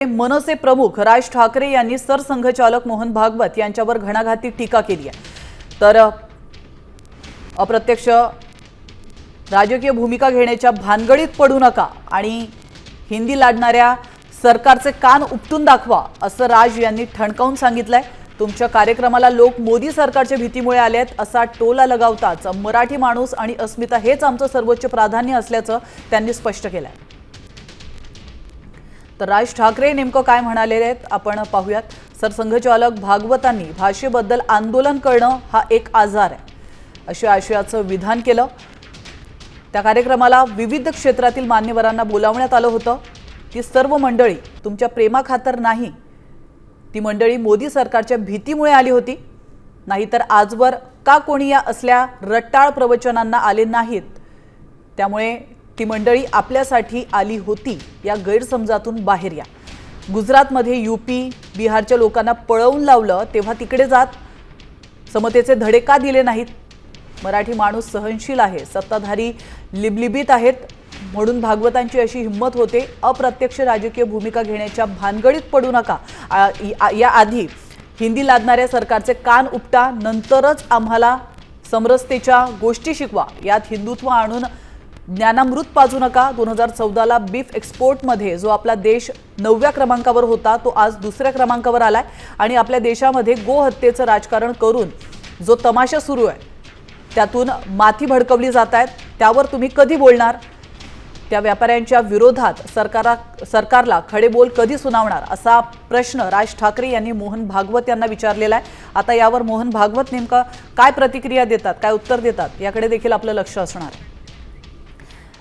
मनसे प्रमुख राज ठाकरे यांनी सरसंघचालक मोहन भागवत यांच्यावर घणाघाती टीका केली आहे। तर अप्रत्यक्ष राजकीय भूमिका घेण्याच्या भानगडीत पडू नका आणि हिंदी लाडणाऱ्या सरकारचे कान उपटून दाखवा असं राज यांनी ठणकावून सांगितलंय। तुमच्या कार्यक्रमाला लोक मोदी सरकारच्या भीतीमुळे आलेत असा टोला लगावताच मराठी माणूस आणि अस्मिता हेच आमचं सर्वोच्च प्राधान्य असल्याचं त्यांनी स्पष्ट केलंय। तर राज ठाकरे नेमकं काय म्हणाले आहेत आपण पाहूयात। सरसंघचालक भागवतांनी भाषेबद्दल आंदोलन करणं हा एक आजार आहे अशा आशयाचं विधान केलं। त्या कार्यक्रमाला विविध क्षेत्रातील मान्यवरांना बोलावण्यात आलं होतं। ती सर्व मंडळी तुमच्या प्रेमाखातर नाही, ती मंडळी मोदी सरकारच्या भीतीमुळे आली होती, नाहीतर आजवर का कोणी या असल्या रट्टाळ प्रवचनांना आले नाहीत। त्यामुळे ती मंडळी आपल्यासाठी आली होती या गैरसमजातून बाहेर या। गुजरातमध्ये यूपी बिहारच्या लोकांना पळवून लावलं तेव्हा तिकडे जात समतेचे धडे का दिले नाहीत? मराठी माणूस सहनशील आहे, सत्ताधारी लिबलिबीत आहेत म्हणून भागवतांची अशी हिंमत होते। अप्रत्यक्ष राजकीय भूमिका घेण्याच्या भानगडीत पडू नका। या आधी हिंदी लादणाऱ्या सरकारचे कान उपटा, नंतरच आम्हाला समरसतेच्या गोष्टी शिकवा। यात हिंदुत्व आणून ज्ञानामृत पाजू नका। 2014ला बीफ एक्सपोर्टमध्ये जो आपला देश 9व्या क्रमांकावर होता तो आज 2ऱ्या क्रमांकावर आलाय आणि आपल्या देशामध्ये गोहत्येचं राजकारण करून जो तमाशा सुरू आहे त्यातून माथी भडकवली जात आहेत। त्यावर तुम्ही कधी बोलणार? त्या व्यापाऱ्यांच्या विरोधात सरकारला खडे बोल कधी सुनावणार असा प्रश्न राज ठाकरे यांनी मोहन भागवत यांना विचारलेला आहे। आता यावर मोहन भागवत नेमका काय प्रतिक्रिया देतात, काय उत्तर देतात याकडे देखील आपलं लक्ष असणार आहे।